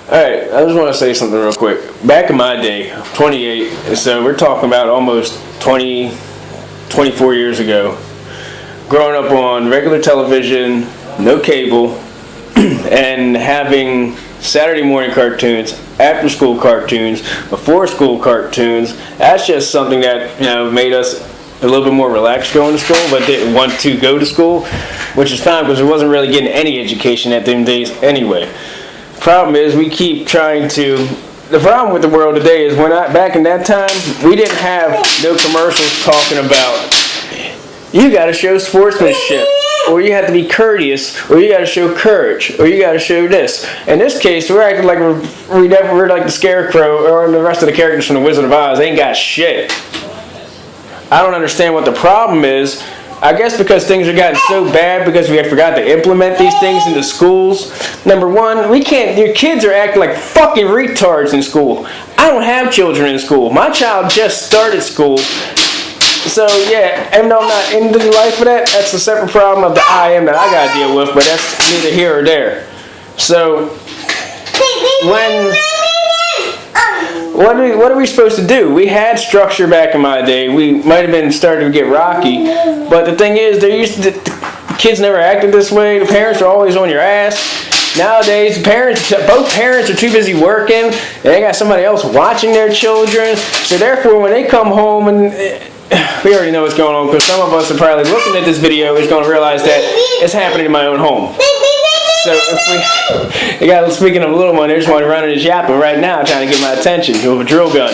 Alright, I just want to say something real quick. Back in my day, 28, so we're talking about almost 24 years ago, growing up on regular television, no cable, and having Saturday morning cartoons, after school cartoons, before school cartoons. That's just something that, made us a little bit more relaxed going to school, but didn't want to go to school, which is fine because we wasn't really getting any education at them days anyway. Problem is, we keep trying to. The problem with the world today is back in that time, we didn't have no commercials talking about you got to show sportsmanship, or you have to be courteous, or you got to show courage, or you got to show this. In this case, we're acting like we're like the Scarecrow or the rest of the characters from the Wizard of Oz. They ain't got shit. I don't understand what the problem is. I guess because things are gotten so bad because we have forgot to implement these things into schools. Number one, your kids are acting like fucking retards in school. I don't have children in school. My child just started school. So yeah, even though I'm not into the life of that, that's a separate problem of the I am that I gotta deal with, but that's neither here or there. So, what are we supposed to do? We had structure back in my day. We might have been starting to get rocky, but the thing is, the kids never acted this way. The parents are always on your ass. Nowadays, both parents are too busy working. They got somebody else watching their children. So therefore, when they come home, and we already know what's going on, because some of us are probably looking at this video is going to realize that it's happening in my own home. So speaking of a little one, they just want to run and yapping right now, trying to get my attention with a drill gun.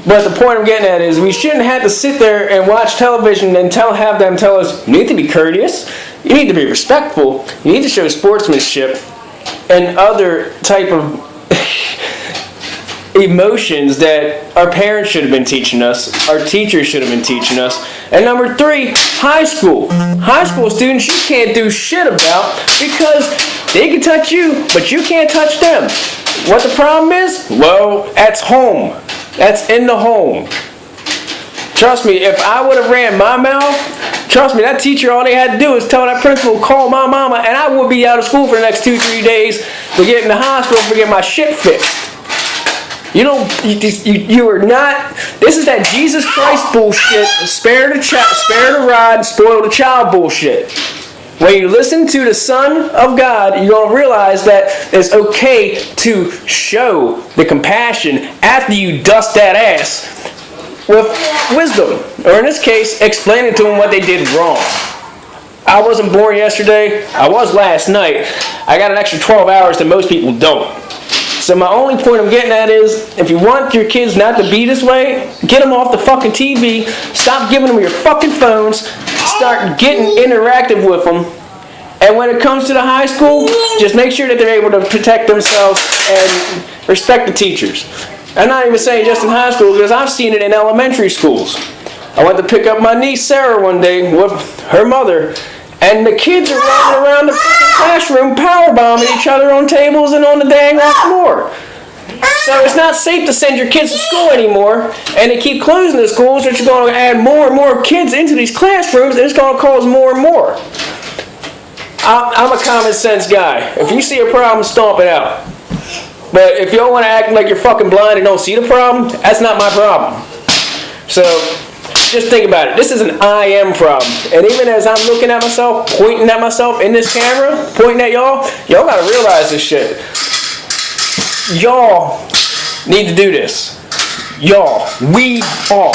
But the point I'm getting at is we shouldn't have to sit there and watch television and have them tell us, you need to be courteous, you need to be respectful, you need to show sportsmanship, and other type of emotions that our parents should have been teaching us, our teachers should have been teaching us. And number three, high school. High school students you can't do shit about because they can touch you, but you can't touch them. What the problem is? Well, that's home. That's in the home. Trust me, if I would have ran my mouth, trust me, that teacher, all they had to do is tell that principal, call my mama, and I would be out of school for the next 2-3 days to get in the hospital for getting my shit fixed. You are not. This is that Jesus Christ bullshit. Spare the rod, and spoil the child bullshit. When you listen to the Son of God, you're going to realize that it's okay to show the compassion after you dust that ass with wisdom. Or in this case, explaining to them what they did wrong. I wasn't born yesterday. I was last night. I got an extra 12 hours that most people don't. So my only point I'm getting at is, if you want your kids not to be this way, get them off the fucking TV, stop giving them your fucking phones, start getting interactive with them, and when it comes to the high school, just make sure that they're able to protect themselves and respect the teachers. I'm not even saying just in high school, because I've seen it in elementary schools. I went to pick up my niece Sarah one day with her mother, and the kids are running around the freaking classroom powerbombing each other on tables and on the dang floor. So it's not safe to send your kids to school anymore, and they keep closing the schools, which are going to add more and more kids into these classrooms, and it's going to cause more and more. I'm a common sense guy. If you see a problem, stomp it out. But if you don't want to act like you're fucking blind and don't see the problem, that's not my problem. So just think about it. This is an I am problem. And even as I'm looking at myself, pointing at myself in this camera, pointing at y'all gotta realize this shit. Y'all need to do this. Y'all. We all.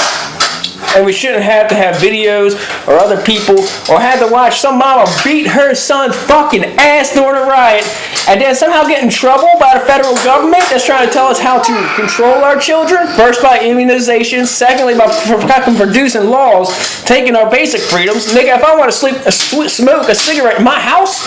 And we shouldn't have to have videos or other people or have to watch some mama beat her son's fucking ass during a riot and then somehow get in trouble by the federal government that's trying to tell us how to control our children. First by immunization, secondly by fucking producing laws, taking our basic freedoms. Nigga, if I want to smoke a cigarette in my house,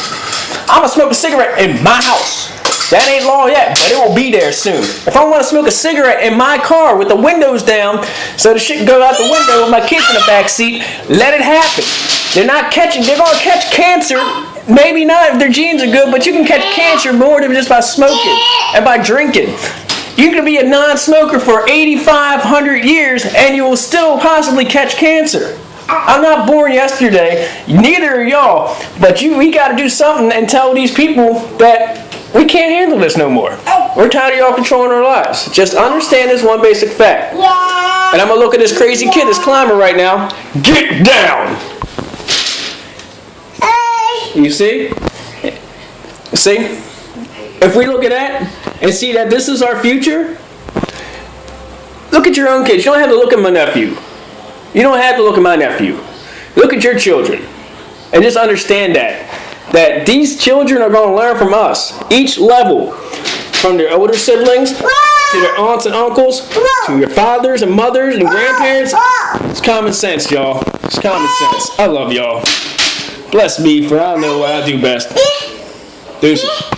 I'm going to smoke a cigarette in my house. That ain't law yet, but it will be there soon. If I want to smoke a cigarette in my car with the windows down so the shit can go out the window with my kids in the back seat, let it happen. They're going to catch cancer. Maybe not if their genes are good, but you can catch cancer more than just by smoking and by drinking. You can be a non-smoker for 8,500 years and you will still possibly catch cancer. I'm not born yesterday, neither are y'all, but we got to do something and tell these people that we can't handle this no more. We're tired of y'all controlling our lives. Just understand this one basic fact. And I'm going to look at this crazy kid that's climbing right now. Get down! You see? See? If we look at that and see that this is our future, look at your own kids. You don't have to look at my nephew. You don't have to look at my nephew. Look at your children. And just understand that these children are going to learn from us. Each level. From their older siblings, to their aunts and uncles, to your fathers and mothers and grandparents. It's common sense, y'all. It's common sense. I love y'all. Bless me, for I know what I do best. Deuces.